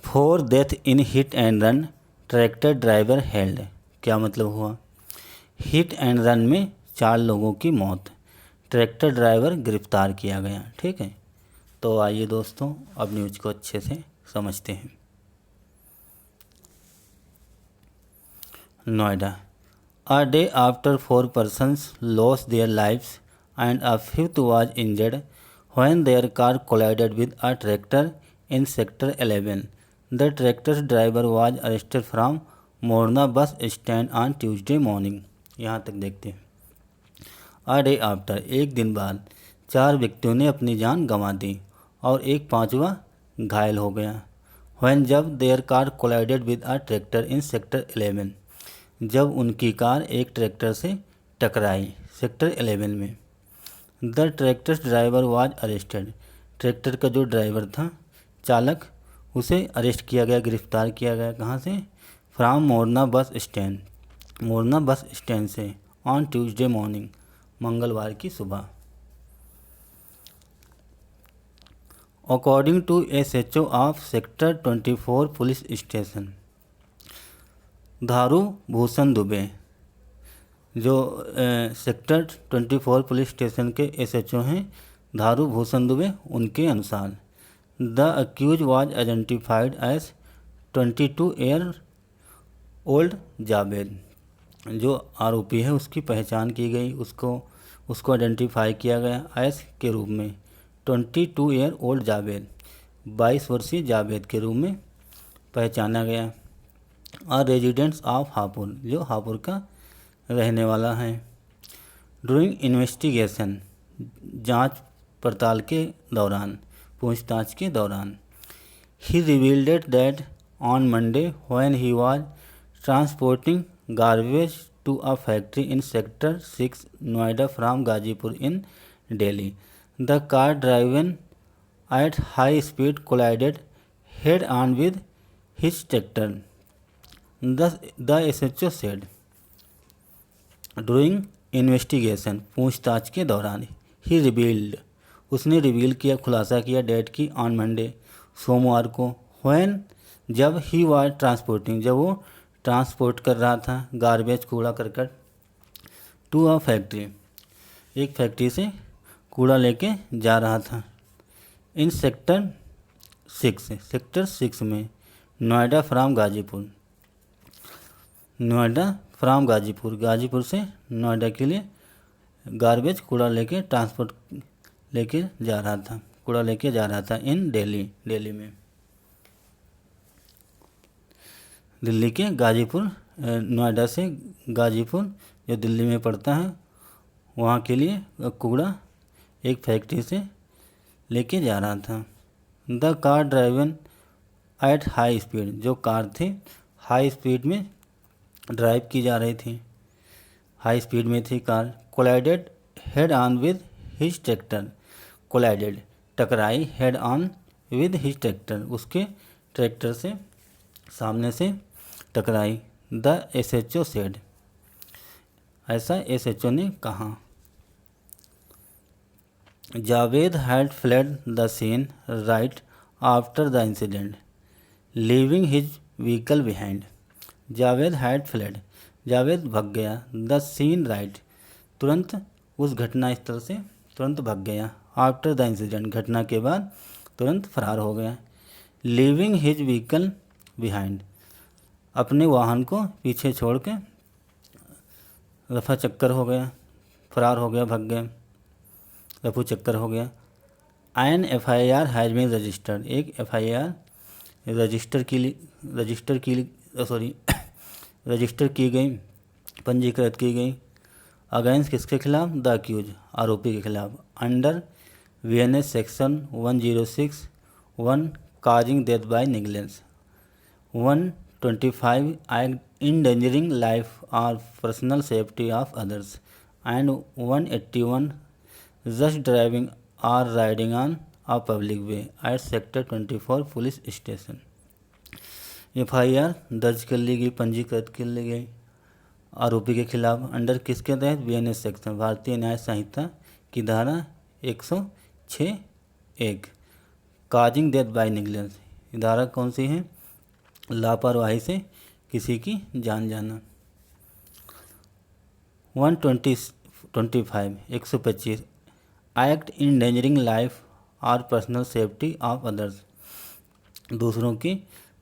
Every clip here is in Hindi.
4 death in heat and run, tractor driver held. क्या मतलब हुआ? हिट एंड रन में 4 लोगों की मौत, ट्रैक्टर ड्राइवर गिरफ्तार किया गया। ठीक है, तो आइए दोस्तों अब न्यूज़ को अच्छे से समझते हैं। Noida, a day after 4 persons lost their lives and a fifth was injured when their car collided with a tractor in Sector 11. The tractor's driver was arrested from Morna bus stand on Tuesday morning. यहाँ तक देखते हैं। A day after, एक दिन बाद 4 व्यक्तियों ने अपनी जान गंवा दी और एक पांचवा घायल हो गया। When जब their car collided with a tractor in Sector 11, जब उनकी कार एक ट्रैक्टर से टकराई सेक्टर 11 में। The tractor driver was arrested, tractor का जो ड्राइवर था, चालक, उसे अरेस्ट किया गया, गिरफ्तार किया गया। कहाँ से? From Morna bus stand, Morna bus stand से, ऑन ट्यूसडे मॉर्निंग, मंगलवार की सुबह। According to SHO of sector 24 police station, Dharu Bhushan Dubey, जो सेक्टर 24 पुलिस स्टेशन के एसएचओ हैं, धारू भूषण दुबे, उनके अनुसार the accused was identified as 22 year old Javed, जो आरोपी है उसकी पहचान की गई, उसको आइडेंटिफाई किया गया एस के रूप में 22 ईयर ओल्ड जावेद, 22 वर्षीय जावेद के रूप में पहचाना गया। और रेजिडेंट्स ऑफ हापुड़, जो हापुड़ का रहने वाला है। ड्यूरिंग इन्वेस्टिगेशन, जांच पड़ताल के दौरान, पूछताछ के दौरान, he revealed that on Monday when he was transporting garbage to a factory in sector 6 Noida from Ghazipur in Delhi, the car driven at high speed collided head on with his tractor. The SHO said, during investigation, पूछताछ के दौरान, ही रिवील्ड, उसने रिवील किया, खुलासा किया, डेट की, ऑन मंडे, सोमवार को, व्हेन, जब, ही वाज ट्रांसपोर्टिंग, जब वो ट्रांसपोर्ट कर रहा था गार्बेज, कूड़ा करकट, टू अ फैक्ट्री, एक फैक्ट्री से कूड़ा लेके जा रहा था, इन सेक्टर 6 में, नोएडा फ्रॉम गाजीपुर, नोएडा फ्रॉम गाजीपुर, गाजीपुर से नोएडा के लिए गार्बेज, कूड़ा लेके ट्रांसपोर्ट लेके जा रहा था, कूड़ा लेके जा रहा था, इन दिल्ली में, दिल्ली के गाजीपुर, नोएडा से गाजीपुर जो दिल्ली में पड़ता है, वहाँ के लिए कूड़ा एक फैक्ट्री से लेके जा रहा था। The car driven at high speed, जो कार थी हाई स्पीड में ड्राइव की जा रही थी, हाई स्पीड में थी car. Collided head on with his tractor, collided, टकराई, head on with his tractor, उसके ट्रैक्टर से सामने से टकराई। द एसएचओ सेड, ऐसा एसएचओ ने कहा। Javed had fled the scene right after the incident, leaving his vehicle behind. Javed had fled, Javed भग गया, द सीन राइट, तुरंत उस घटना स्थल से तुरंत भग गया, आफ्टर द इंसिडेंट, घटना के बाद तुरंत फरार हो गया। लीविंग हिज व्हीकल बिहाइंड, अपने वाहन को पीछे छोड़ के रफा चक्कर हो गया, फरार हो गया, भग गया, रफू चक्कर हो गया। An FIR has been registered, एक FIR रजिस्टर की गई, पंजीकृत की गई। अगेंस्ट किसके खिलाफ? द अक्यूज, आरोपी के खिलाफ, under VNS section 106(1) causing death by negligence, 125 endangering life और personal safety of others, and 181 just driving और riding on a public way at sector 24 police station. FIR दर्ज कर ली गई, पंजीकृत कर ली गई आरोपी के खिलाफ, अंडर किसके तहत? VNS सेक्शन, भारतीय न्याय संहिता की धारा 106(1), काजिंग डेथ बाय नेग्लिजेंस, धारा कौन सी है? लापरवाही से किसी की जान जाना। 125 125 एक्ट इंडेंजरिंग लाइफ और पर्सनल सेफ्टी ऑफ अदर्स, दूसरों की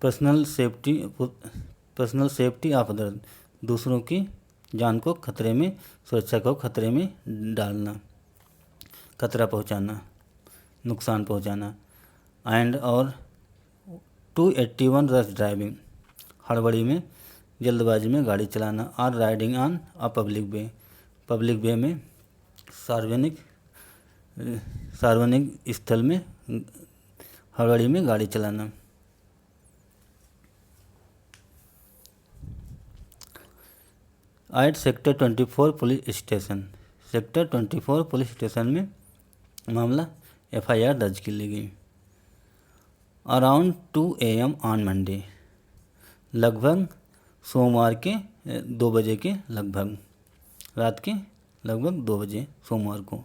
पर्सनल सेफ्टी ऑफ अदर्स, दूसरों की जान को खतरे में, सुरक्षा को खतरे में डालना, खतरा पहुंचाना, नुकसान पहुंचाना। एंड और 281 रश ड्राइविंग, हड़बड़ी में जल्दबाजी में गाड़ी चलाना। और riding on a public way में सार्वजनिक स्थल में हड़बड़ी में गाड़ी चलाना। At sector 24 police station, sector 24 police station में मामला FIR दर्ज की ली गई। अराउंड 2 AM ऑन मंडे, लगभग सोमवार के 2 बजे के लगभग, रात के लगभग 2 बजे सोमवार को,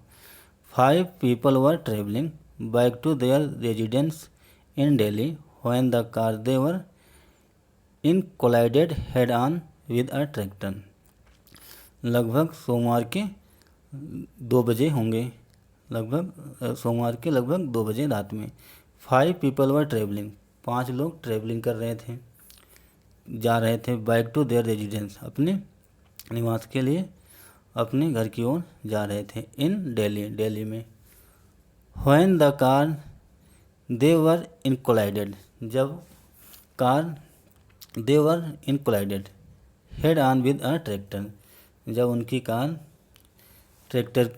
5 people were travelling back to their residence in Delhi when the car they were in collided head on with a tractor. लगभग सोमवार के 2 बजे होंगे, लगभग सोमवार के लगभग 2 बजे रात में। 5 people वर ट्रेवलिंग, 5 लोग ट्रेवलिंग कर रहे थे, जा रहे थे, बैक टू देयर रेजिडेंस, अपने निवास के लिए, अपने घर की ओर जा रहे थे। इन दिल्ली में। When the car they were in collided, जब car they were in collided head on with a tractor, जब उनकी कार ट्रैक्टर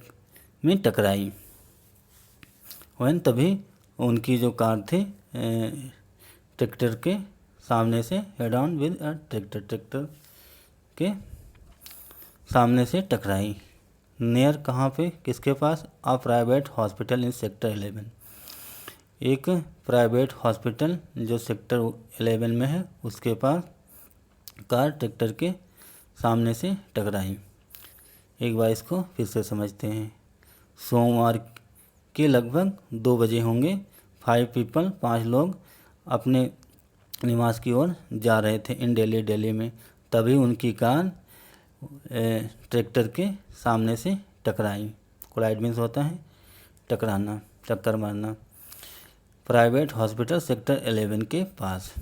में टकराई। व्हेन तभी उनकी जो कार थी ट्रैक्टर के सामने से head on with a tractor के सामने से टकराई। नियर कहाँ पे, किसके पास? A private hospital in sector 11, एक प्राइवेट हॉस्पिटल जो सेक्टर 11 में है उसके पास कार ट्रैक्टर के सामने से टकराई। एक बार इसको फिर से समझते हैं। सोमवार के लगभग 2 बजे होंगे। 5 people, 5 लोग अपने निवास की ओर जा रहे थे इन दिल्ली में, तभी उनकी कार ट्रैक्टर के सामने से टकराई। कोलाइड मीन्स होता है टकराना, टक्कर मारना। प्राइवेट हॉस्पिटल सेक्टर 11 के पास।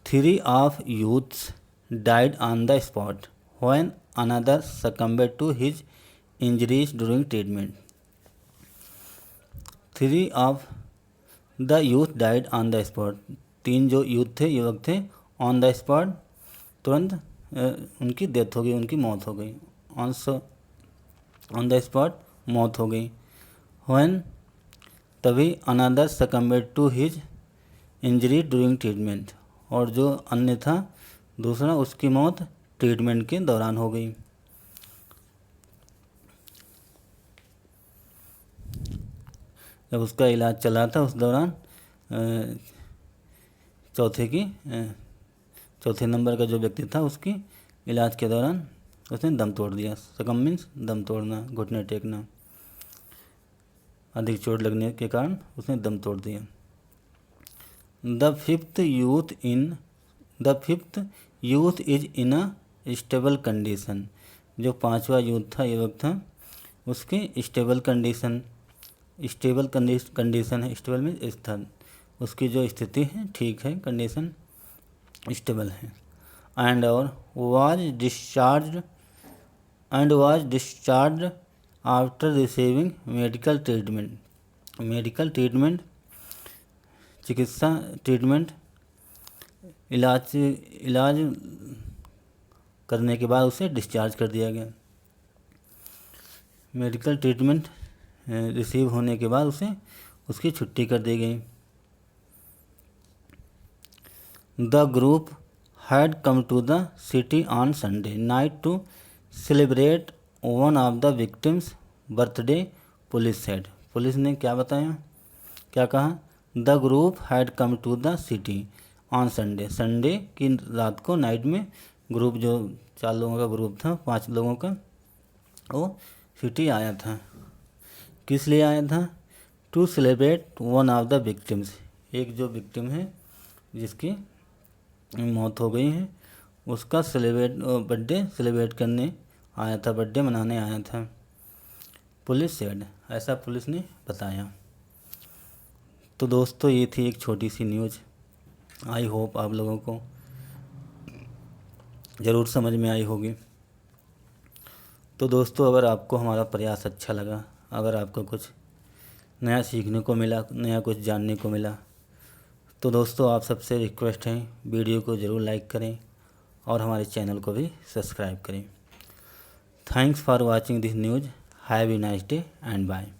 3 of youths died on the spot when another succumbed to his injuries during treatment. 3 of the youth died on the spot. 3 जो यूथ थे, युवक थे, ऑन द स्पॉट, तुरंत उनकी डेथ हो गई, उनकी मौत हो गई। ऑन द स्पॉट मौत हो गई। व्हेन तभी another succumbed to his injury during treatment, और जो अन्य था दूसरा, उसकी मौत ट्रीटमेंट के दौरान हो गई। जब उसका इलाज चला था उस दौरान चौथे नंबर का जो व्यक्ति था उसकी इलाज के दौरान उसने दम तोड़ दिया। सकम मीन्स दम तोड़ना, घुटने टेकना, अधिक चोट लगने के कारण उसने दम तोड़ दिया। The fifth youth is in a stable condition, जो 5वां यूथ था, युवक था, उसके स्टेबल कंडीशन है। स्टेबल में स्थिर, उसकी जो स्थिति है ठीक है, कंडीशन स्टेबल है। And was discharge after receiving medical treatment, चिकित्सा ट्रीटमेंट, इलाज करने के बाद उसे डिस्चार्ज कर दिया गया। मेडिकल ट्रीटमेंट रिसीव होने के बाद उसे उसकी छुट्टी कर दी गई। The group had come to the city on Sunday night to celebrate one of the victims' birthday, police said. Police ने क्या बताया, क्या कहा? The group had come to the city on Sunday, Sunday की रात को, नाइट में ग्रुप, जो 4 लोगों का ग्रुप था, 5 लोगों का, वो सिटी आया था। किस लिए आया था? To celebrate one of the victims, एक जो विक्टिम है जिसकी मौत हो गई है, उसका बर्थडे सेलिब्रेट करने आया था, बर्थडे मनाने आया था। पुलिस सेड, ऐसा पुलिस ने बताया। तो दोस्तों ये थी एक छोटी सी न्यूज़। आई होप आप लोगों को ज़रूर समझ में आई होगी। तो दोस्तों अगर आपको हमारा प्रयास अच्छा लगा, अगर आपको कुछ नया सीखने को मिला, नया कुछ जानने को मिला, तो दोस्तों आप सबसे रिक्वेस्ट है वीडियो को ज़रूर लाइक करें और हमारे चैनल को भी सब्सक्राइब करें। Thanks for watching this news. Have a nice day and bye.